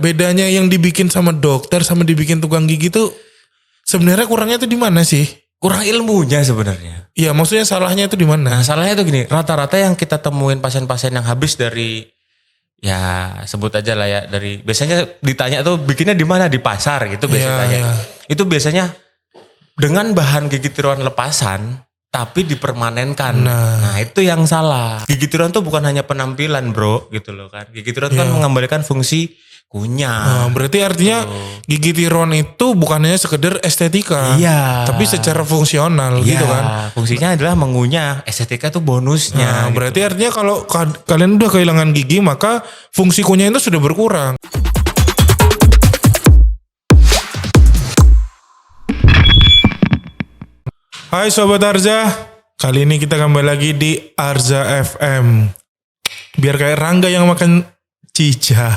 bedanya yang dibikin sama dokter sama dibikin tukang gigi tuh sebenarnya kurangnya tuh di mana sih? Kurang ilmunya sebenarnya. Iya, maksudnya salahnya itu di mana? Nah salahnya tuh gini, rata-rata yang kita temuin pasien-pasien yang habis dari, ya sebut aja lah ya, dari biasanya ditanya tuh bikinnya di mana, di pasar gitu biasanya tanya. Iya. Itu biasanya dengan bahan gigi tiruan lepasan tapi dipermanenkan. Nah itu yang salah. Gigi tiruan tuh bukan hanya penampilan bro gitu loh kan. Gigi tiruan kan mengembalikan fungsi kunyah. Berarti artinya gigi tiruan itu bukan hanya sekedar estetika. Iya. Tapi secara fungsional gitu kan. Fungsinya adalah mengunyah. Estetika tuh bonusnya. Nah, berarti artinya kalau kalian udah kehilangan gigi maka fungsi kunyah itu sudah berkurang. Hai Sobat Arza, kali ini kita kembali lagi di Arza FM. Biar kayak Rangga yang makan cica.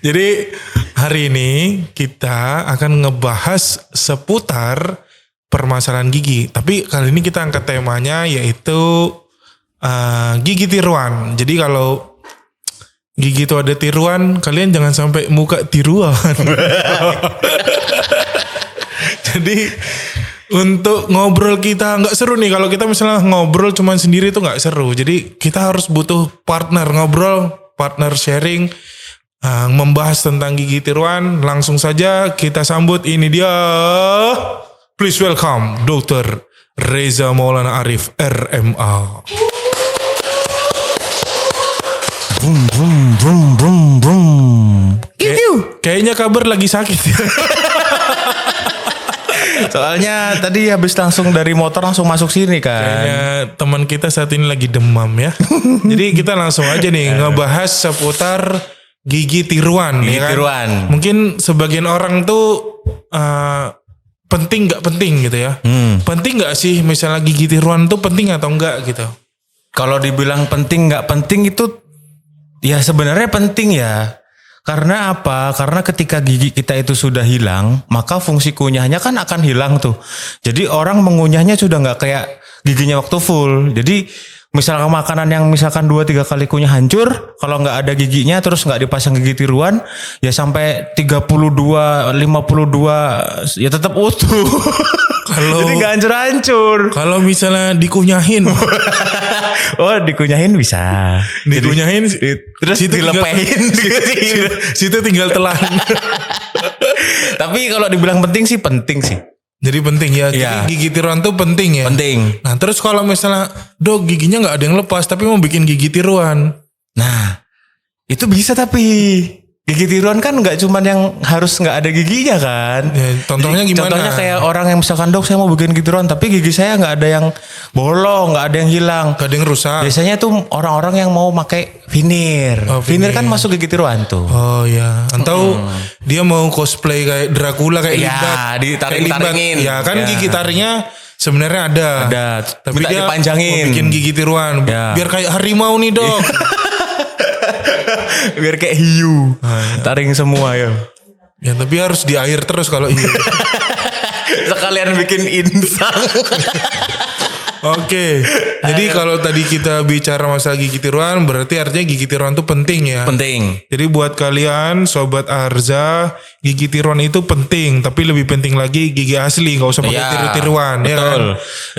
Jadi hari ini kita akan ngebahas seputar permasalahan gigi. Tapi kali ini kita angkat temanya yaitu gigi tiruan. Jadi kalau gigi itu ada tiruan, kalian jangan sampai muka tiruan. Jadi untuk ngobrol kita nggak seru nih kalau kita misalnya ngobrol cuman sendiri itu nggak seru. Jadi kita harus butuh partner ngobrol, partner sharing, membahas tentang gigi tiruan. Langsung saja kita sambut, ini dia. Please welcome Dr. Reza Maulana Arif RMA. Brum brum brum brum brum. Kayaknya kabar lagi sakit ya. Soalnya tadi habis langsung dari motor langsung masuk sini kan. Kayaknya teman kita saat ini lagi demam ya. Jadi kita langsung aja nih ngebahas seputar gigi tiruan. Gigi ya kan? tiruan. Mungkin sebagian orang tuh penting nggak penting gitu ya. Penting nggak sih misalnya gigi tiruan tuh penting atau enggak gitu? Kalau dibilang penting nggak penting itu ya sebenarnya penting ya. Karena apa? Karena ketika gigi kita itu sudah hilang, maka fungsi kunyahnya kan akan hilang tuh. Jadi orang mengunyahnya sudah nggak kayak giginya waktu full. Jadi misalkan makanan yang misalkan 2-3 kali kunyah hancur, kalau nggak ada giginya terus nggak dipasang gigi tiruan, ya sampai 32, 52 ya tetap utuh. Jadi nggak hancur-hancur. Kalau misalnya dikunyahin, Oh dikunyahin bisa. dikunyahin Terus dilepehin. situ tinggal telan. Tapi kalau dibilang penting sih penting sih. Jadi penting ya. Jadi Iya. gigi tiruan tuh penting ya. Penting. Nah terus kalau misalnya dok giginya nggak ada yang lepas tapi mau bikin gigi tiruan. Nah itu bisa tapi gigi tiruan kan nggak cuman yang harus nggak ada giginya kan. Ya, contohnya gimana? Contohnya kayak orang yang misalkan dok saya mau bikin gigi tiruan tapi gigi saya nggak ada yang bolong, nggak ada yang hilang. Gak ada yang rusak. Biasanya tuh orang-orang yang mau pakai veneer. Oh, Veneer kan masuk gigi tiruan tuh. Oh ya, atau dia mau cosplay kayak Dracula kayak Ya, Limbat. ditaring-taringin. Ya kan Ya. gigi taringnya sebenarnya ada. Ada. Tapi Minta dia dipanjangin. mau bikin gigi tiruan. Ya. Biar kayak harimau nih dok. Biar kayak hiu. Taring semua ya. Ya tapi harus di air terus kalau ini. Sekalian bikin insang. Oke. Jadi kalau tadi kita bicara masalah gigi tiruan, berarti artinya gigi tiruan itu penting ya. Penting. Jadi buat kalian Sobat Arza, gigi tiruan itu penting, tapi lebih penting lagi gigi asli, nggak usah pakai Ya, tiru-tiruan, ya kan? betul.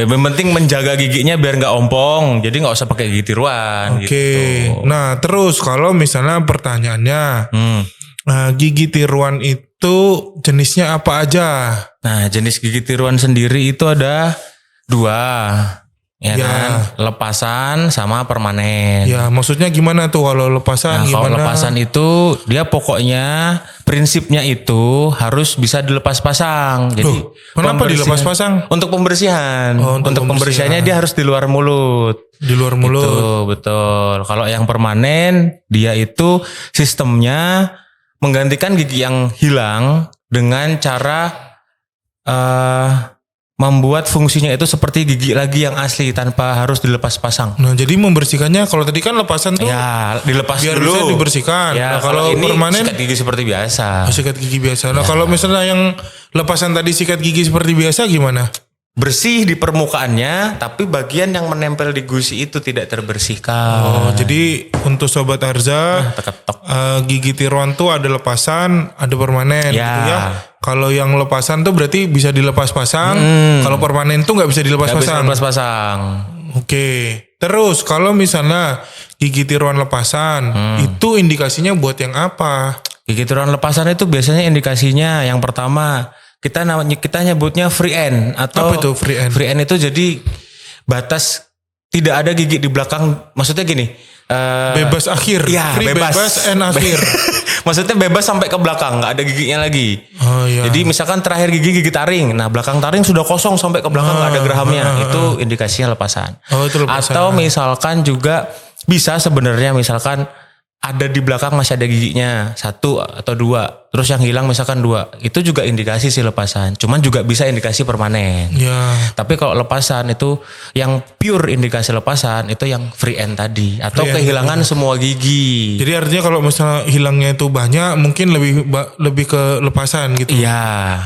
Yang penting menjaga giginya biar nggak ompong. Jadi nggak usah pakai gigi tiruan. Oke. Gitu. Nah terus kalau misalnya pertanyaannya, gigi tiruan itu jenisnya apa aja? Nah jenis gigi tiruan sendiri itu ada 2. Ya Ya. kan? Lepasan sama permanen. Ya maksudnya gimana tuh kalau lepasan Nah, kalau gimana? lepasan itu dia pokoknya prinsipnya itu harus bisa dilepas pasang. Jadi Loh, kenapa pembersihan- dilepas pasang? Untuk pembersihan. Oh, untuk untuk pembersihannya dia harus di luar mulut. Di luar mulut. Betul, betul. Kalau yang permanen dia itu sistemnya menggantikan gigi yang hilang dengan cara membuat fungsinya itu seperti gigi lagi yang asli tanpa harus dilepas pasang. Nah jadi membersihkannya kalau tadi kan lepasan tuh Ya, dilepas biar dulu. bisa dibersihkan. Ya, Nah, kalau ini permanen sikat gigi seperti biasa. sikat gigi biasa. Nah kalau misalnya yang lepasan tadi sikat gigi seperti biasa gimana? bersih di permukaannya, tapi bagian yang menempel di gusi itu tidak terbersihkan. Oh, jadi untuk sobat Arza, Ketok. gigi tiruan tuh ada lepasan, ada permanen Ya. gitu ya. Kalau yang lepasan tuh berarti bisa dilepas pasang, kalau permanen tuh nggak bisa dilepas Gak bisa pasang. lepas pasang. Oke. Terus kalau misalnya gigi tiruan lepasan, itu indikasinya buat yang apa? Gigi tiruan lepasan itu biasanya indikasinya yang pertama kita nyebutnya free end atau Apa itu free end? Free end itu jadi batas tidak ada gigi di belakang. Maksudnya gini. Bebas akhir. Ya, Free bebas and akhir. Maksudnya bebas sampai ke belakang, nggak ada giginya lagi. Oh iya. Jadi misalkan terakhir gigi taring, nah belakang taring sudah kosong sampai ke belakang nggak ada gerahamnya, itu indikasinya lepasan. Oh, itu lepasan. Atau misalkan juga bisa sebenarnya misalkan ada di belakang masih ada giginya 1 atau 2, terus yang hilang misalkan 2, itu juga indikasi sih lepasan. Cuman juga bisa indikasi permanen. Ya. Tapi kalau lepasan itu yang pure indikasi lepasan itu yang free end tadi atau Free end kehilangan semua gigi. Jadi artinya kalau misalnya hilangnya itu banyak, mungkin lebih ke lepasan gitu. Iya.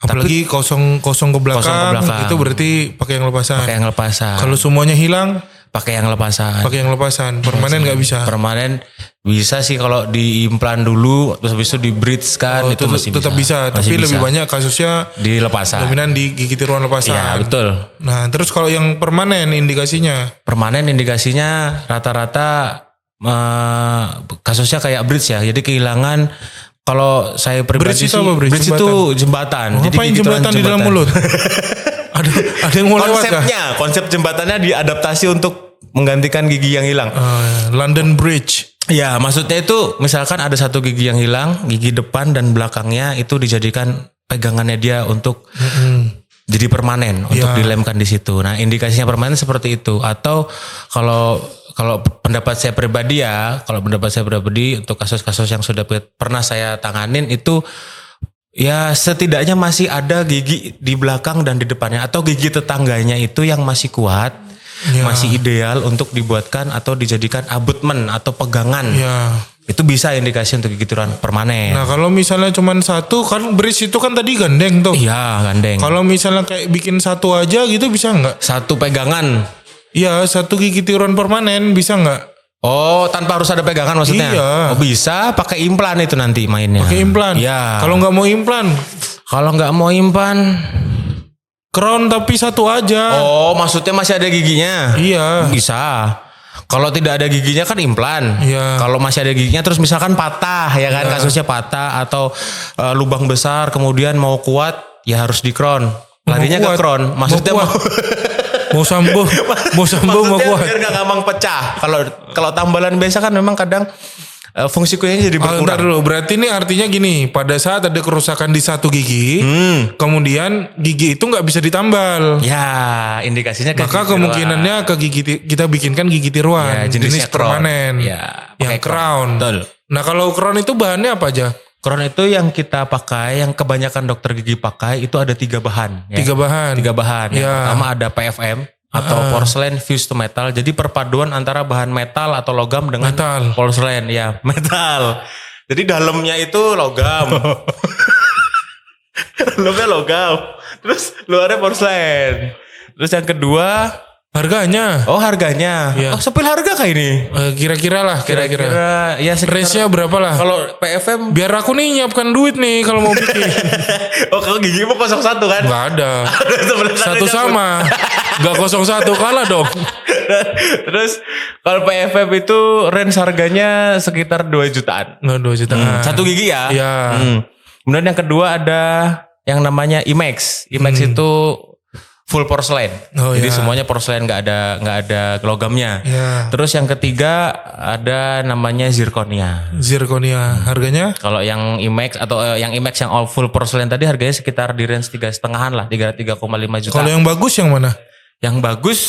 Apalagi kosong ke belakang, belakang. itu berarti pakai yang lepasan. Pakai yang lepasan. Kalau semuanya hilang, pakai yang lepasan. pakai yang lepasan. Permanen nggak bisa. Permanen bisa sih kalau diimplan dulu terus habis itu di bridge kan Oh, itu masih tetap bisa, Masih tapi lebih bisa. banyak kasusnya Di lepasan. dominan di gigi tiruan lepasan. Iya, betul. Nah, terus kalau yang permanen indikasinya, Permanen indikasinya rata-rata kasusnya kayak bridge ya. Jadi kehilangan kalau saya pribadi Bridge itu sih apa, bridge? itu jembatan. Jadi ngapain gigi tiruan jembatan di dalam mulut? ada yang mau lewat kah? Konsep jembatannya diadaptasi untuk menggantikan gigi yang hilang. London Bridge. Ya, maksudnya itu misalkan ada satu gigi yang hilang, gigi depan dan belakangnya itu dijadikan pegangannya dia untuk jadi permanen untuk dilemkan di situ. Nah, indikasinya permanen seperti itu. Atau kalau pendapat saya pribadi ya, untuk kasus-kasus yang sudah pernah saya tanganin itu ya setidaknya masih ada gigi di belakang dan di depannya atau gigi tetangganya itu yang masih kuat. Ya. Masih ideal untuk dibuatkan atau dijadikan abutment atau pegangan. Ya. Itu bisa indikasi untuk gigi tiruan permanen. Nah, kalau misalnya cuma satu, kan bridge itu kan tadi gandeng tuh. Iya, gandeng. Kalau misalnya kayak bikin satu aja gitu bisa nggak? Satu pegangan. Iya, satu gigi tiruan permanen bisa nggak? Oh, tanpa harus ada pegangan maksudnya? Iya. Oh, bisa pakai implan itu nanti mainnya. Pakai implan. Iya. Kalau nggak mau implan, Kalau nggak mau implan, crown tapi satu aja. oh maksudnya masih ada giginya? Iya. Bisa. Kalau tidak ada giginya kan implan. Iya. Kalau masih ada giginya terus misalkan patah ya kan, kasusnya patah atau lubang besar kemudian mau kuat ya harus di crown. Larinya ke kuat. crown. Maksudnya Mau Mau sambo, mau maksudnya kuat. biar gak gampang pecah. Kalau tambalan biasa kan memang kadang fungsi kuliahnya jadi Bentar berkurang. dulu, berarti ini artinya gini, pada saat ada kerusakan di satu gigi, kemudian gigi itu nggak bisa ditambal. Ya, indikasinya ke Maka gigi kemungkinannya ke gigi kita bikinkan gigi tiruan, Ya, jenisnya crown. permanen, Ya, yang pakai crown. Betul. Nah kalau crown itu bahannya apa aja? Crown itu yang kita pakai, yang kebanyakan dokter gigi pakai itu ada 3 bahan. Ya. 3 bahan. 3 bahan. Yang Ya. pertama ada PFM atau porcelain fused to metal. Jadi perpaduan antara bahan metal atau logam dengan Metal. porcelain. Ya, metal. Jadi dalamnya itu logam. Dalamnya logam. Terus luarnya porcelain. Terus yang kedua, Harganya? harganya. Ya. Oh, sepil harga kayak ini. Kira-kira lah, kira-kira. Ya sekitar. Range-nya berapa lah? Kalau PFM Biar aku nih nyiapkan duit nih kalau mau bikin. oh kalau gigi mau 01 kan? Nggak ada. Satu Sebenarnya sama. Nggak 01 kalah dong. Terus kalau PFM itu range harganya sekitar 2 jutaan. Nggak 2 juta. Satu gigi ya. Iya. Kemudian yang kedua ada yang namanya IMAX. IMAX itu full porcelain. Oh, Jadi ya. semuanya porcelain nggak ada logamnya. Ya. Terus yang ketiga ada namanya zirconia. Zirconia. Harganya? Kalau yang IMAX atau yang IMAX yang all full porcelain tadi harganya sekitar di range 3,5-an lah, 3,5 juta. Kalau yang bagus yang mana? Yang bagus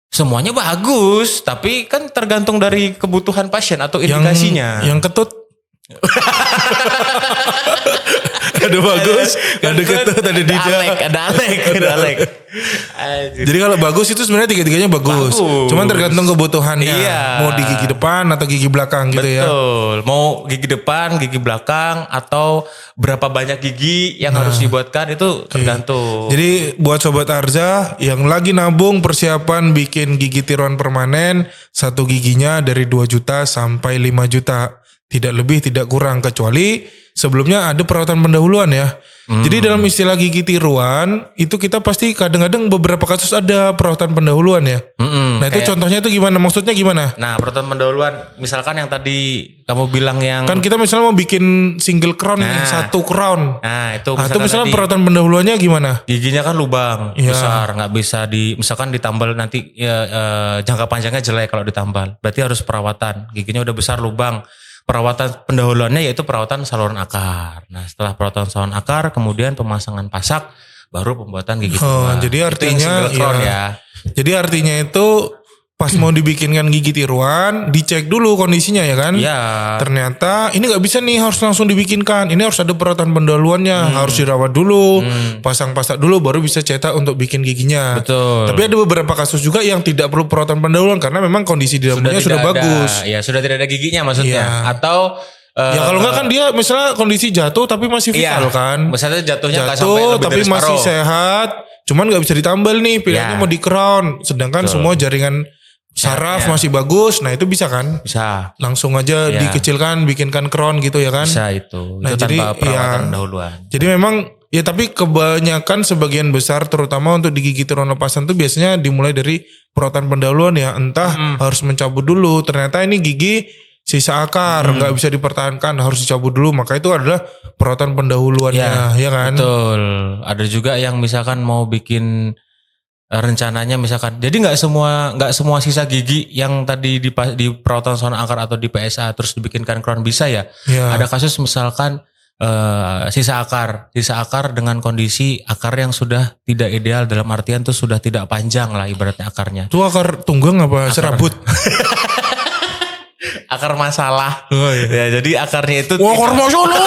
semuanya bagus, tapi kan tergantung dari kebutuhan pasien atau indikasinya. Yang ketut? Ada bagus, ada ketut, ada tidak. Ada Alek. Anjir. Jadi kalau bagus itu sebenarnya tiga-tiganya bagus. Bagus. Cuman tergantung kebutuhannya. Iya. Mau di gigi depan atau gigi belakang gitu ya. Betul. Mau gigi depan, gigi belakang, atau berapa banyak gigi yang harus dibuatkan itu tergantung. Jadi buat Sobat Arza yang lagi nabung persiapan bikin gigi tiruan permanen, satu giginya dari 2 juta sampai 5 juta. Tidak lebih, tidak kurang, kecuali sebelumnya ada perawatan pendahuluan ya. Jadi dalam istilah gigi tiruan itu kita pasti kadang-kadang beberapa kasus ada perawatan pendahuluan ya. Nah itu contohnya itu gimana? Maksudnya gimana? Nah, perawatan pendahuluan, misalkan yang tadi kamu bilang yang Kan kita misalnya mau bikin single crown nih, satu crown. nah itu Nah, itu misalnya tadi perawatan pendahuluannya gimana? giginya kan lubang Iya. besar, nggak bisa misalkan ditambal nanti jangka panjangnya jelek kalau ditambal. Berarti harus perawatan. Giginya udah besar lubang. Perawatan pendahuluannya yaitu perawatan saluran akar. Nah, setelah perawatan saluran akar, kemudian pemasangan pasak, baru pembuatan gigi tiruan. Jadi Itu yang artinya single crown ya. Jadi artinya itu pas mau dibikinkan gigi tiruan, dicek dulu kondisinya ya kan? Iya. Ternyata ini nggak bisa nih, harus langsung dibikinkan. Ini harus ada perawatan pendahuluannya, harus dirawat dulu, pasang-pasang dulu baru bisa cetak untuk bikin giginya. Betul. Tapi ada beberapa kasus juga yang tidak perlu perawatan pendahuluan karena memang kondisi di dalamnya sudah tidak ada. bagus. Ya, sudah tidak ada giginya maksudnya. Iya. Atau Ya kalau nggak kan dia misalnya kondisi jatuh tapi masih vital kan. Misalnya jatuhnya nggak sampai Jatuh lebih tapi dari masih separuh. sehat, cuman nggak bisa ditambal nih, pilihannya Ya. mau di crown. Sedangkan semua jaringan saraf Ya. masih bagus, nah itu bisa kan? Bisa. Langsung aja Ya. dikecilkan, bikinkan crown gitu ya kan? Bisa itu. Nah, Itu jadi, tanpa perawatan ya. pendahuluan. Jadi memang ya tapi kebanyakan sebagian besar terutama untuk di gigi tiruan lepasan tuh biasanya dimulai dari perawatan pendahuluan ya. Entah harus mencabut dulu, ternyata ini gigi sisa akar nggak bisa dipertahankan, harus dicabut dulu, maka itu adalah perawatan pendahuluannya ya kan? Betul. Ada juga yang misalkan mau bikin rencananya misalkan. Jadi nggak semua sisa gigi yang tadi di perawatan saluran akar atau di PSA terus dibikinkan crown bisa ya. Ya. Ada kasus misalkan sisa akar dengan kondisi akar yang sudah tidak ideal, dalam artian tuh sudah tidak panjang lah ibaratnya akarnya. Itu akar tunggang apa serabut? Akar masalah. Oh, iya. Ya, jadi akarnya itu Wah, akar masalah.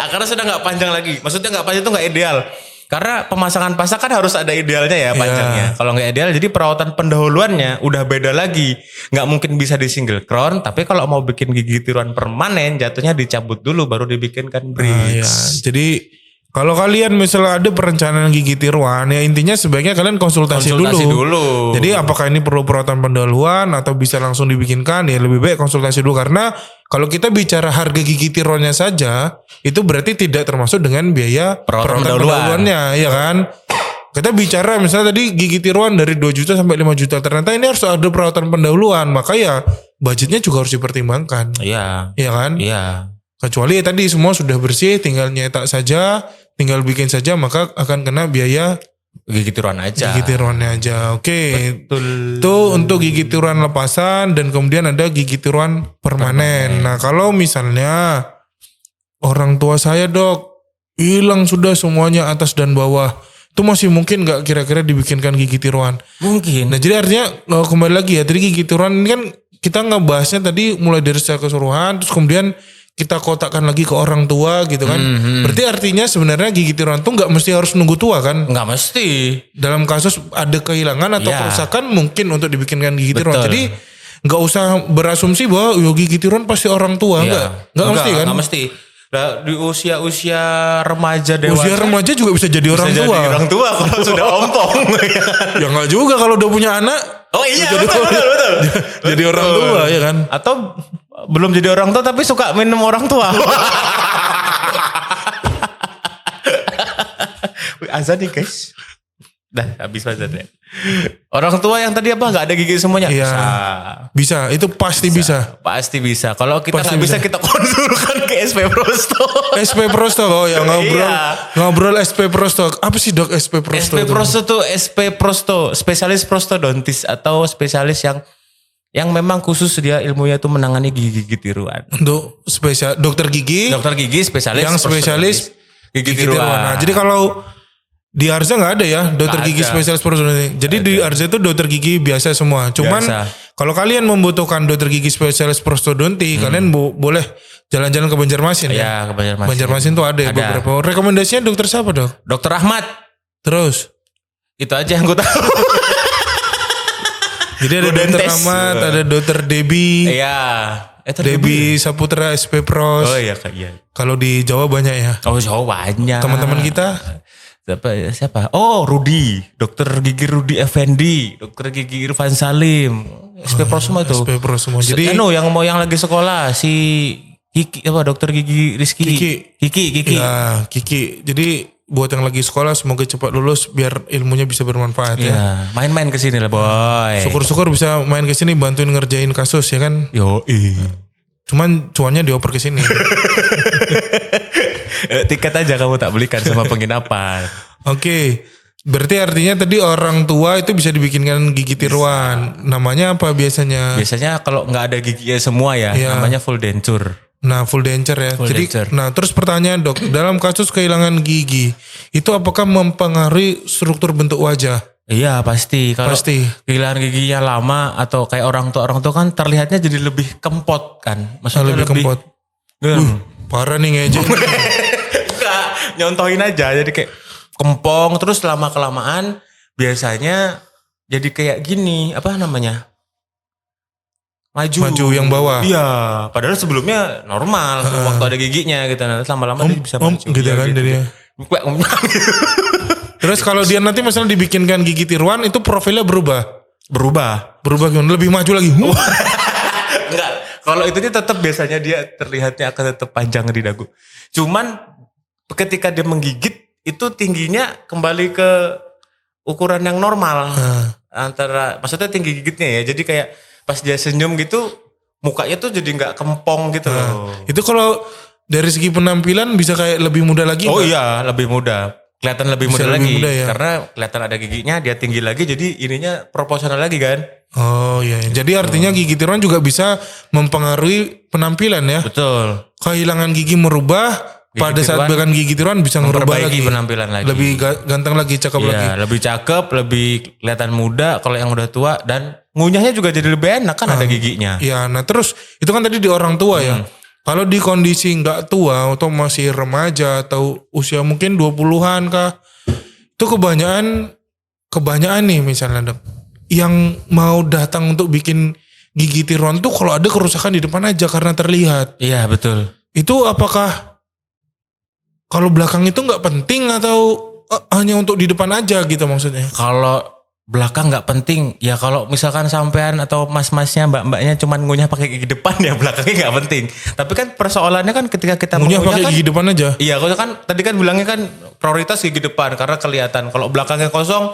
akarnya sudah nggak panjang lagi. Maksudnya nggak panjang itu nggak ideal. Karena pemasangan pasak kan harus ada idealnya ya panjangnya. Kalau nggak ideal, jadi perawatan pendahuluannya udah beda lagi. Nggak mungkin bisa di single crown. Tapi kalau mau bikin gigi tiruan permanen, jatuhnya dicabut dulu baru dibikinkan bridge. Ya, jadi kalau kalian misalnya ada perencanaan gigi tiruan, ya intinya sebaiknya kalian konsultasi dulu. Jadi apakah ini perlu perawatan pendahuluan atau bisa langsung dibikinkan? Ya lebih baik konsultasi dulu karena kalau kita bicara harga gigi tiruannya saja, itu berarti tidak termasuk dengan biaya perawatan pendahuluannya, ya kan? Kita bicara misalnya tadi gigi tiruan dari 2 juta sampai 5 juta, ternyata ini harus ada perawatan pendahuluan, maka ya budgetnya juga harus dipertimbangkan. Iya. Iya kan? Iya. Kecuali tadi semua sudah bersih, tinggal nyetak saja, tinggal bikin saja, maka akan kena biaya Gigi tiruan aja. gigi tiruannya aja. Oke. Betul. Itu untuk gigi tiruan lepasan dan kemudian ada gigi tiruan permanen. Nah, kalau misalnya orang tua saya, Dok, hilang sudah semuanya atas dan bawah. Itu masih mungkin nggak kira-kira dibikinkan gigi tiruan? Mungkin. Nah, jadi artinya kembali lagi ya, tadi gigi tiruan ini kan kita ngebahasnya tadi mulai dari secara keseluruhan, terus kemudian kita kotakkan lagi ke orang tua gitu kan. Berarti artinya sebenarnya gigi tiruan tuh nggak mesti harus nunggu tua kan. Nggak mesti. Dalam kasus ada kehilangan atau Ya. kerusakan mungkin untuk dibikinkan gigi tiruan. Betul. Jadi nggak usah berasumsi bahwa gigi tiruan pasti orang tua. Iya. Nggak mesti kan. Nggak mesti. Nah, di usia remaja dewasa. Usia remaja juga bisa jadi orang bisa tua. jadi orang tua kalau sudah ompong. Ya nggak juga kalau udah punya anak. Oh iya, jadi betul. jadi orang tua ya kan. Atau belum jadi orang tua tapi suka minum orang tua. Azan nih guys. Dah habis azan ya. Orang tua yang tadi apa nggak ada gigi semuanya? Iya. Bisa. Bisa, itu pasti bisa. Pasti bisa. Kalau kita Pasti nggak bisa bisa. kita konsulkan ke SP Prosto. SP Prosto ya ngobrol SP Prosto. Apa sih Dok SP Prosto? SP itu? Prosto tuh SP Prosto, spesialis prostodontis atau spesialis yang memang khusus dia ilmunya itu menangani gigi tiruan. Untuk spesial dokter gigi Dokter gigi spesialis yang spesialis gigi tiruan. tiruan. Nah, jadi kalau di Arza nggak ada ya dokter Nggak gigi ada. spesialis prostodontis. Jadi di Arza itu dokter gigi biasa semua. Cuman Biasa. kalau kalian membutuhkan dokter gigi spesialis prostodonti, kalian boleh jalan-jalan ke Banjarmasin ya. Ya, ke Banjarmasin. Banjarmasin tuh ada ya beberapa. Rekomendasinya dokter siapa dok? Dokter Ahmad. Terus? Itu aja yang gue tahu. Jadi ada dokter Ahmad, ada dokter Debbie. Iya. Debbie Saputra SP Pros. Oh iya Kak, iya. Kalau di Jawa banyak ya. Oh Jawa banyak. Teman-teman kita. Siapa? Oh Rudi. Dokter gigi Rudi Effendi. Dokter gigi Irfan Salim. SP Pros semua itu. SP Pros semua. Jadi yang lagi sekolah si Kiki apa dokter gigi Rizky. Kiki. Ya, Kiki. Jadi buat yang lagi sekolah semoga cepat lulus biar ilmunya bisa bermanfaat ya. Ya, main-main ke sini lah boy. Syukur-syukur bisa main ke sini bantuin ngerjain kasus ya kan. Yo, Cuman cuannya dioper ke sini. Tiket aja kamu tak belikan sama penginapan. Oke. Berarti artinya tadi orang tua itu bisa dibikinkan gigi tiruan. Namanya apa biasanya? Biasanya kalau nggak ada giginya semua ya, Iya. namanya full denture. Nah, full denture ya. Full Jadi, denture. nah terus pertanyaan dok, dalam kasus kehilangan gigi, itu apakah mempengaruhi struktur bentuk wajah? Iya pasti. Kalau Pasti. kehilangan giginya lama atau kayak orang tua kan terlihatnya jadi lebih kempot kan. Maksudnya Lebih kempot. Parah nih ngejek. Enggak, nyontohin aja jadi kayak kempong terus lama kelamaan biasanya jadi kayak gini apa namanya? Maju yang bawah. Iya, padahal sebelumnya normal waktu ada giginya gitu. Nanti lama-lama dia bisa maju. gitu kan jadinya. Terus kalau dia nanti misalnya dibikinkan gigi tiruan itu profilnya berubah. Berubah gimana? Lebih maju lagi. Enggak. Kalau itu dia tetap biasanya dia terlihatnya akan tetap panjang di dagu. Cuman ketika dia menggigit itu tingginya kembali ke ukuran yang normal. Maksudnya tinggi gigitnya ya. Jadi kayak pas dia senyum gitu mukanya tuh jadi nggak kempong gitu loh. Itu kalau dari segi penampilan bisa kayak lebih muda lagi. Oh nggak? iya, lebih muda. Kelihatan lebih Bisa muda lebih lagi. muda ya. Karena kelihatan ada giginya, dia tinggi lagi jadi ininya proporsional lagi kan. Oh iya. Jadi artinya gigi tiruan juga bisa mempengaruhi penampilan ya. Betul. Kehilangan gigi merubah, pada saat tiruan bahkan gigi tiruan bisa ngerubah memperbaiki lagi. penampilan lagi. Lebih ganteng lagi, cakep lagi. Iya, lebih cakep, lebih kelihatan muda kalau yang udah tua dan ngunyahnya juga jadi lebih enak kan ada giginya. Iya, nah terus itu kan tadi di orang tua ya. Kalau di kondisi nggak tua atau masih remaja atau usia mungkin 20-an kah, itu kebanyakan nih misalnya dok, yang mau datang untuk bikin gigi tiruan tuh kalau ada kerusakan di depan aja karena terlihat. Iya, betul. Itu apakah kalau belakang itu nggak penting atau hanya untuk di depan aja gitu maksudnya? Kalau belakang nggak penting ya kalau misalkan sampean atau mas-masnya mbak-mbaknya cuman ngunyah pakai gigi depan ya belakangnya nggak penting. Tapi kan persoalannya kan ketika kita Ngunyah pakai kan, gigi depan aja. iya kalau kan tadi kan bilangnya kan prioritas gigi depan karena kelihatan. Kalau belakangnya kosong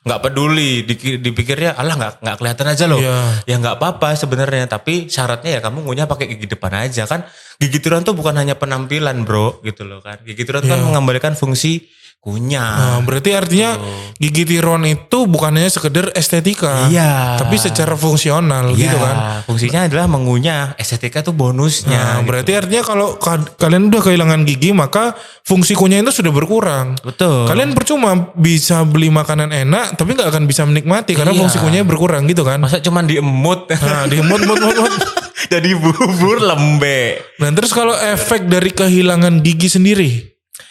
nggak peduli dipikirnya alah nggak kelihatan aja loh. Iya. Ya nggak apa-apa sebenarnya tapi syaratnya ya kamu ngunyah pakai gigi depan aja kan. Gigi tiruan tuh bukan hanya penampilan bro gitu loh kan. Gigi tiruan kan mengembalikan fungsi kunyah. Nah, berarti artinya gigi tiruan itu bukan hanya sekedar estetika. Iya. Tapi secara fungsional gitu kan. Fungsinya adalah mengunyah. Estetika tuh bonusnya. Nah, berarti artinya kalau kalian udah kehilangan gigi maka fungsi kunyah itu sudah berkurang. Betul. Kalian percuma bisa beli makanan enak tapi nggak akan bisa menikmati karena Iya. fungsi kunyahnya berkurang gitu kan. Masa cuma diemut. Nah, dimut. Jadi bubur lembek. Nah, terus kalau efek dari kehilangan gigi sendiri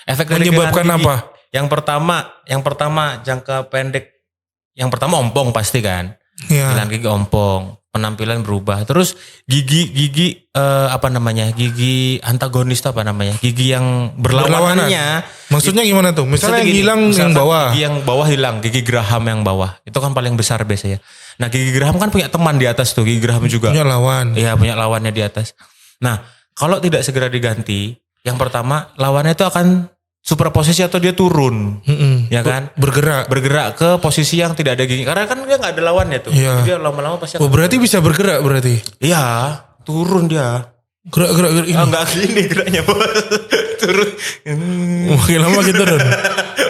Efek dari menyebabkan kehilangan gigi. apa? Yang pertama jangka pendek. Yang pertama ompong pasti kan. Ya. Kehilangan gigi ompong. Penampilan berubah. Terus gigi apa namanya? Gigi antagonis itu apa namanya? Gigi yang berlawanannya. Maksudnya gimana tuh? Misalnya yang gini, hilang yang misalkan bawah. Gigi yang bawah hilang, gigi geraham yang bawah. Itu kan paling besar biasanya. Nah, gigi geraham kan punya teman di atas tuh, gigi geraham juga. Punya lawan. Iya, punya lawannya di atas. Nah, kalau tidak segera diganti, yang pertama lawannya itu akan superposisi atau dia turun. Ya kan? Bergerak ke posisi yang tidak ada gigi. Karena kan dia nggak ada lawannya tuh. Iya. Jadi dia lama-lama pasti Oh, berarti bisa bergerak berarti. Iya, turun dia. Gerak ini. Enggak gini geraknya, Bos. Turun. Makin lama makin turun.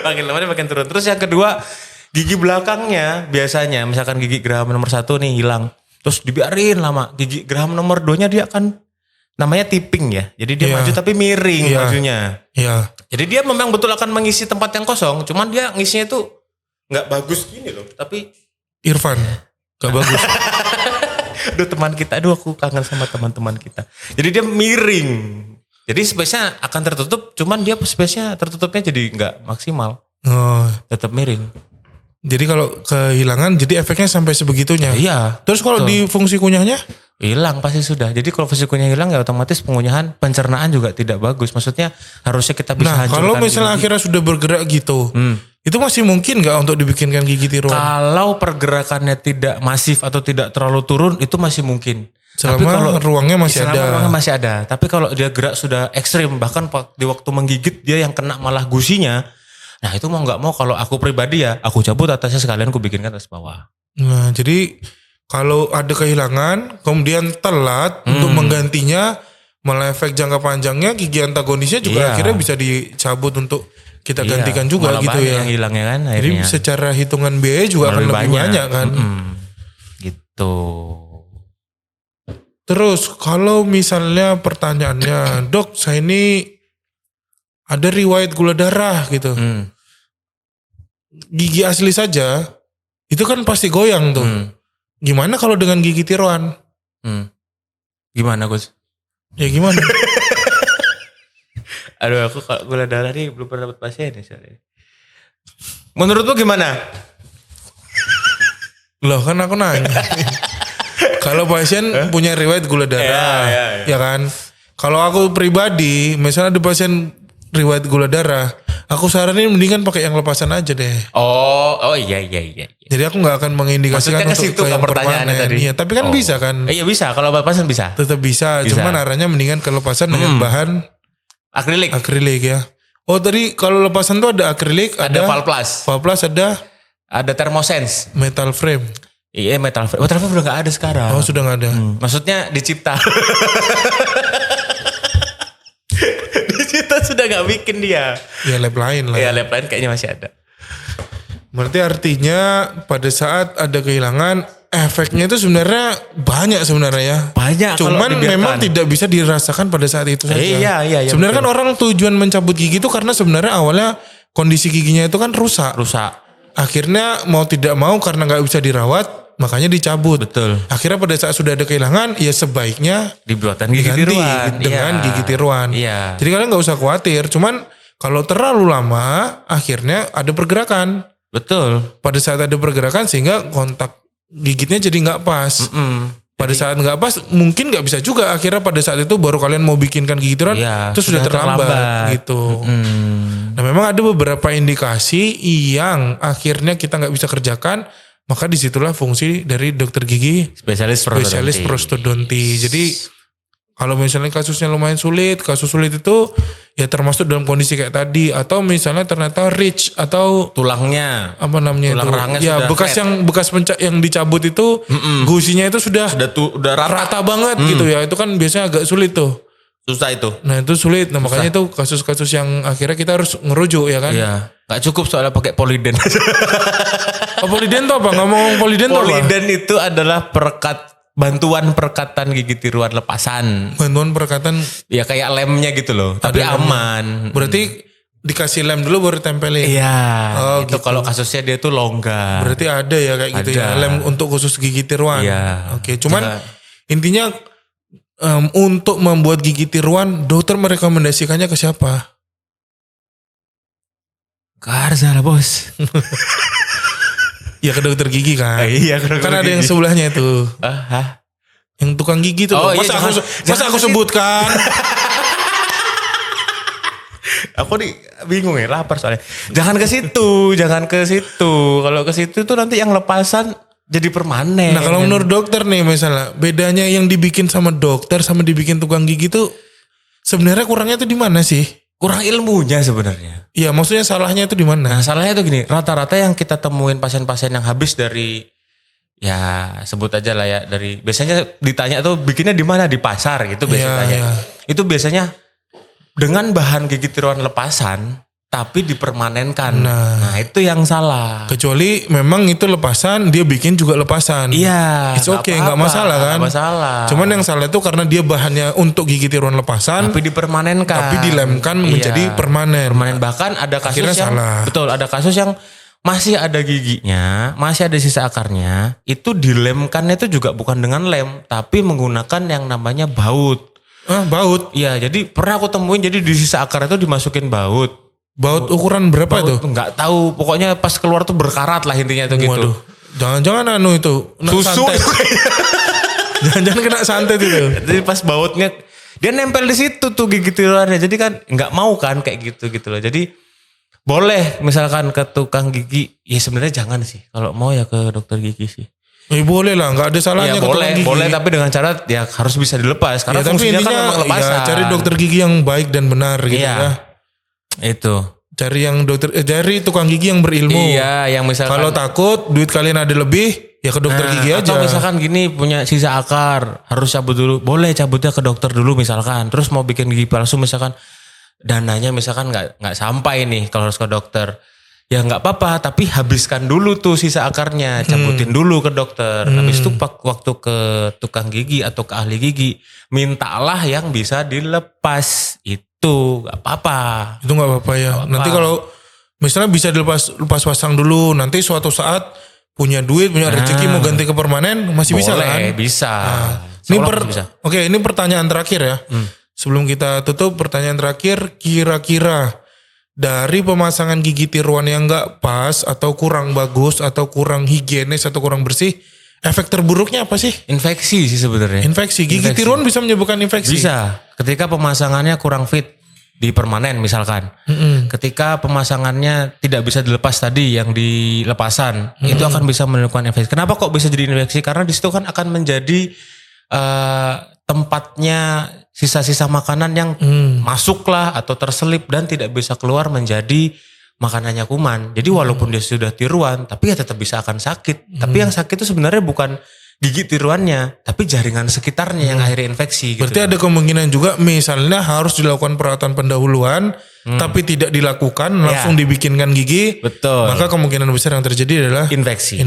Makin lama dia makin turun. Terus yang kedua, gigi belakangnya biasanya misalkan gigi geraham nomor 1 nih hilang. Terus dibiarin lama. Gigi geraham nomor 2-nya dia akan namanya tipping ya. Jadi dia maju tapi miring majunya. Iya. Jadi dia memang betul akan mengisi tempat yang kosong. Cuman dia ngisinya tuh nggak bagus gini loh. Tapi Irfan. Gak bagus. Aduh teman kita, aku kangen sama teman-teman kita. Jadi dia miring. Jadi space-nya akan tertutup, cuman dia space-nya tertutupnya jadi nggak maksimal. Oh, Tetap miring. jadi kalau kehilangan jadi efeknya sampai sebegitunya. Iya. Terus kalau di fungsi kunyahnya? Hilang pasti sudah. Jadi kalau fungsi kunyah hilang ya otomatis pengunyahan, pencernaan juga tidak bagus. Maksudnya harusnya kita bisa Nah, hancurkan. kalau misalnya gigi. akhirnya sudah bergerak gitu, itu masih mungkin nggak untuk dibikinkan gigi tiruan? Kalau pergerakannya tidak masif atau tidak terlalu turun itu masih mungkin. Selama ruangnya masih selama ada. ruangnya masih ada. Tapi kalau dia gerak sudah ekstrim, bahkan di waktu menggigit dia yang kena malah gusinya. Nah itu mau nggak mau kalau aku pribadi ya, aku cabut atasnya sekalian aku bikinkan atas bawah. Nah, jadi kalau ada kehilangan, kemudian telat untuk menggantinya, malah efek jangka panjangnya gigi antagonisnya juga Iya. akhirnya bisa dicabut untuk kita Iya, gantikan juga malah gitu banyak ya. yang hilangnya kan Jadi akhirnya. secara hitungan biaya juga akan lebih banyak kan. Gitu. Terus kalau misalnya pertanyaannya, dok saya ini ada riwayat gula darah gitu. Gigi asli saja, itu kan pasti goyang tuh. Gimana kalau dengan gigi tiruan? Gimana Gus? Ya gimana? Aduh aku kalau gula darah nih belum pernah dapat pasien nih soalnya. Menurut lu gimana? Loh kan aku nanya. Kalau pasien punya riwayat gula darah, ya kan? Kalau aku pribadi, misalnya ada pasien riwayat gula darah, aku saranin mendingan pakai yang lepasan aja deh. Oh iya. Jadi aku nggak akan mengindikasikan Maksudnya ke untuk situ ke yang pertanyaannya permanen. tadi. Iya, tapi kan bisa kan? Iya bisa, kalau lepasan bisa. Tetap bisa. Cuman arahnya mendingan ke lepasan dengan bahan Akrilik. akrilik ya. Oh tadi kalau lepasan tuh ada akrilik, Ada ada Valplas. Valplas, ada Ada Thermosense. metal frame. Iya metal frame. Metal frame udah gak ada sekarang. Oh sudah nggak ada. Maksudnya dicipta. Dicipta sudah gak bikin dia. Ya lab lain lah. Ya lab lain kayaknya masih ada. Berarti artinya pada saat ada kehilangan, efeknya itu sebenarnya banyak sebenarnya ya. Banyak kalau Cuman dibiarkan. memang tidak bisa dirasakan pada saat itu saja. Iya, Sebenarnya kan orang tujuan mencabut gigi itu karena sebenarnya awalnya kondisi giginya itu kan rusak. Akhirnya mau tidak mau karena nggak bisa dirawat, makanya dicabut. Betul. Akhirnya pada saat sudah ada kehilangan, ya sebaiknya Dibuatkan gigi diganti tiruan. dengan Iya. gigi tiruan. Iya. Jadi kalian nggak usah khawatir. Cuman kalau terlalu lama, akhirnya ada pergerakan. Betul. Pada saat ada pergerakan sehingga kontak gigitnya jadi nggak pas. Pada saat nggak pas mungkin nggak bisa juga. Akhirnya pada saat itu baru kalian mau bikinkan gigi tiruan, Iya, itu sudah terlambat gitu. Nah memang ada beberapa indikasi yang akhirnya kita nggak bisa kerjakan, maka disitulah fungsi dari dokter gigi Spesialis prostodonti. Jadi kalau misalnya kasusnya lumayan sulit, kasus sulit itu ya termasuk dalam kondisi kayak tadi, atau misalnya ternyata ridge atau tulangnya. apa namanya Tulang itu rahangnya ya sudah bekas flat. yang dicabut itu gusinya itu sudah Udah rata banget gitu ya, itu kan biasanya agak sulit tuh. susah itu. Nah itu sulit, nah makanya itu kasus-kasus yang akhirnya kita harus ngerujuk ya kan. Iya. Gak cukup soalnya pakai poliden. Oh, poliden tuh apa? Ngomong poliden tuh apa? Poliden itu adalah bantuan perekatan gigi tiruan lepasan. Bantuan perekatan. Ya kayak lemnya gitu loh. Tapi lemnya. aman. Berarti dikasih lem dulu baru tempelin. Iya. Oh, itu gitu. kalau kasusnya dia tuh longgar. Berarti ada ya kayak gitu ya, Ada. lem untuk khusus gigi tiruan. Iya. Oke, cuman Jangan- intinya untuk membuat gigi tiruan, dokter merekomendasikannya ke siapa? Karza lah bos. Ya ke dokter gigi kan. Iya. Kan ada yang sebelahnya itu, yang tukang gigi tuh. Oh, iya, masa jangan aku ke situ. sebutkan? Aku nih bingung ya, lapar soalnya. Jangan ke situ, jangan ke situ. Kalau ke situ tuh nanti yang lepasan jadi permanen. Nah kalau menurut dokter nih misalnya, bedanya yang dibikin sama dokter sama dibikin tukang gigi tuh sebenarnya kurangnya tuh di mana sih? kurang ilmunya sebenarnya. Iya, maksudnya salahnya itu di mana? Nah salahnya tuh gini, rata-rata yang kita temuin pasien-pasien yang habis dari, ya sebut aja lah ya, dari biasanya ditanya tuh bikinnya di mana, di pasar gitu biasanya Iya, tanya. iya. Itu biasanya dengan bahan gigi tiruan lepasan tapi dipermanenkan. Nah itu yang salah. Kecuali memang itu lepasan, dia bikin juga lepasan. Iya. It's okay, nggak apa-apa, masalah kan? nggak masalah. Cuman yang salah itu karena dia bahannya untuk gigi tiruan lepasan, tapi dipermanenkan. tapi dilemkan Iya. menjadi permanen. Permanen, bahkan ada kasus Akhirnya yang salah. betul, ada kasus yang masih ada giginya, masih ada sisa akarnya, itu dilemkannya itu juga bukan dengan lem, tapi menggunakan yang namanya baut. Baut. Iya, jadi pernah aku temuin, jadi di sisa akar itu dimasukin baut. Baut ukuran berapa itu? Enggak tahu, pokoknya pas keluar tuh berkarat lah intinya itu gitu. Waduh. Jangan-jangan itu. Susu santet. Jangan-jangan kena santet itu. Jadi pas bautnya dia nempel di situ tuh gigi tiruannya. Jadi kan nggak mau kan kayak gitu loh. Jadi boleh misalkan ke tukang gigi, ya sebenarnya jangan sih. Kalau mau ya ke dokter gigi sih. Boleh lah, nggak ada salahnya Ya ke tukang gigi. boleh tapi dengan cara ya harus bisa dilepas karena Ya, tapi fungsinya intinya kan memang lepasan. ya, cari dokter gigi yang baik dan benar gitu Iya. ya. Itu. Cari tukang gigi yang berilmu. Iya, yang misalkan Kalau takut duit kalian ada lebih, ya ke dokter gigi aja. Atau misalkan gini punya sisa akar, harus cabut dulu. Boleh cabutnya ke dokter dulu misalkan. Terus mau bikin gigi palsu misalkan dananya misalkan nggak sampai nih kalau harus ke dokter. Ya nggak apa-apa, tapi habiskan dulu tuh sisa akarnya, cabutin dulu ke dokter. Habis itu waktu ke tukang gigi atau ke ahli gigi, mintalah yang bisa dilepas. Itu nggak apa-apa. Itu nggak apa-apa ya. Nanti kalau misalnya bisa dilepas pasang dulu, nanti suatu saat punya duit, punya rezeki mau ganti ke permanen masih bisa kan? Boleh, bisa. Ini Seolah bisa. Oke, ini pertanyaan terakhir ya. Sebelum kita tutup, pertanyaan terakhir, kira-kira dari pemasangan gigi tiruan yang nggak pas atau kurang bagus atau kurang higienis atau kurang bersih, efek terburuknya apa sih? Infeksi sih sebenarnya. Infeksi. Gigi tiruan bisa menyebabkan infeksi. Bisa. Ketika pemasangannya kurang fit di permanen misalkan. Ketika pemasangannya tidak bisa dilepas tadi yang dilepasan, itu akan bisa menimbulkan infeksi. Kenapa kok bisa jadi infeksi? Karena di situ kan akan menjadi tempatnya sisa-sisa makanan yang masuklah atau terselip dan tidak bisa keluar menjadi makanannya kuman. Jadi walaupun dia sudah tiruan, tapi ya tetap bisa akan sakit. Tapi yang sakit itu sebenarnya bukan gigi tiruannya, tapi jaringan sekitarnya yang akhirnya infeksi. Berarti ada kemungkinan juga misalnya harus dilakukan perawatan pendahuluan, tapi tidak dilakukan, langsung dibikinkan gigi. Betul. Maka kemungkinan besar yang terjadi adalah Infeksi.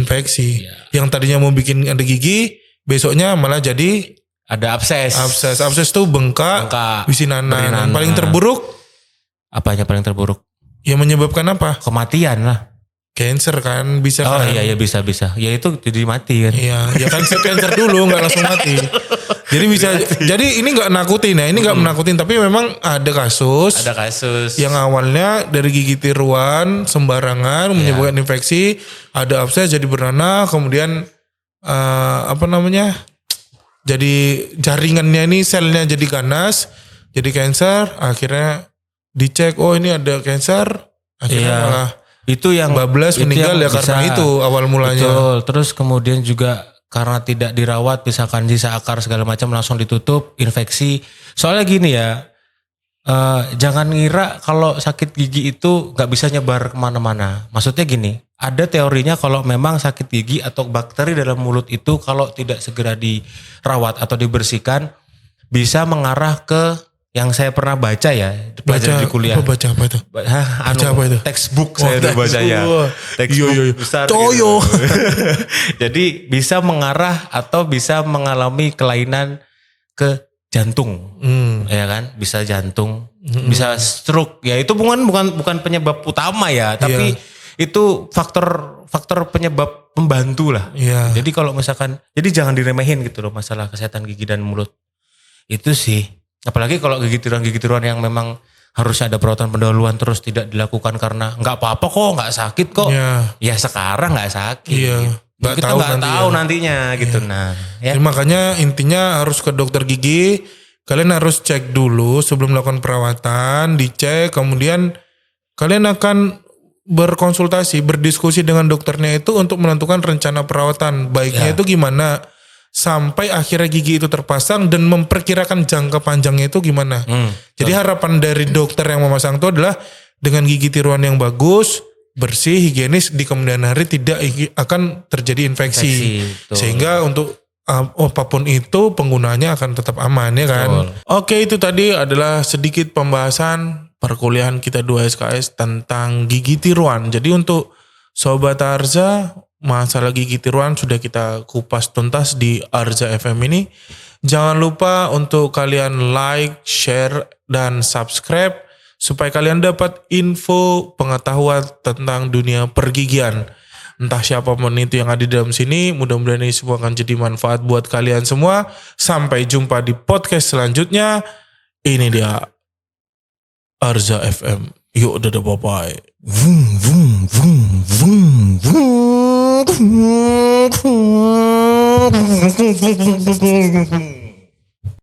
Yang tadinya mau bikin ada gigi, besoknya malah jadi Ada abses. abses tuh bengkak, bisinan. Paling terburuk, Apanya paling terburuk? ya menyebabkan apa? Kematian lah. Cancer kan bisa Oh kan? iya bisa. Ya itu jadi mati kan. Iya, ya kan cancer dulu nggak langsung mati. Jadi bisa, jadi ini nggak nakutin ya, ini nggak menakutin, tapi memang ada kasus. Ada kasus. Yang awalnya dari gigi tiruan sembarangan menyebabkan infeksi, ada abses jadi bernanah, kemudian jadi jaringannya ini selnya jadi ganas, jadi cancer, akhirnya dicek, oh ini ada cancer, akhirnya malah itu yang bablas meninggal ya karena itu awal mulanya. Betul. Terus kemudian juga karena tidak dirawat, misalkan sisa akar segala macam langsung ditutup, infeksi. Soalnya gini ya, jangan ngira kalau sakit gigi itu nggak bisa nyebar kemana-mana. Maksudnya gini, ada teorinya kalau memang sakit gigi atau bakteri dalam mulut itu kalau tidak segera dirawat atau dibersihkan, bisa mengarah ke yang saya pernah baca ya, pelajaran di kuliah. Baca apa itu? Baca apa itu? Textbook saya udah baca ya. Textbook besar. Toyo. Gitu. Jadi bisa mengarah atau bisa mengalami kelainan ke jantung, ya kan? Bisa jantung, bisa stroke. Ya itu bukan penyebab utama ya, tapi itu faktor penyebab pembantu lah. Iya. Jadi kalau misalkan, jadi jangan diremehin gitu loh masalah kesehatan gigi dan mulut. Itu sih. Apalagi kalau gigi tiruan yang memang harusnya ada perawatan pendahuluan terus tidak dilakukan karena nggak apa-apa kok, nggak sakit kok. Ya sekarang nggak sakit. Iya. Kita nggak tahu nantinya gitu. Nah, ya. Jadi makanya intinya harus ke dokter gigi. Kalian harus cek dulu sebelum melakukan perawatan, dicek, kemudian kalian akan berkonsultasi, berdiskusi dengan dokternya itu untuk menentukan rencana perawatan. Baiknya itu gimana sampai akhirnya gigi itu terpasang dan memperkirakan jangka panjangnya itu gimana. Jadi harapan dari dokter yang memasang itu adalah dengan gigi tiruan yang bagus, bersih, higienis, di kemudian hari tidak akan terjadi infeksi. Sehingga untuk apapun itu penggunanya akan tetap aman ya kan. Oke, itu tadi adalah sedikit pembahasan perkuliahan kita 2 SKS tentang gigi tiruan. Jadi untuk Sobat Arza, masalah gigi tiruan sudah kita kupas tuntas di Arza FM ini. Jangan lupa untuk kalian like, share, dan subscribe supaya kalian dapat info pengetahuan tentang dunia pergigian. Entah siapapun itu yang ada di dalam sini, mudah-mudahan ini semua akan jadi manfaat buat kalian semua. Sampai jumpa di podcast selanjutnya. Ini dia Arza FM. Yuk, dadah, bye-bye. Vung, vung, vung, vung, vung, vung, vung, vung, vung, vung, vung.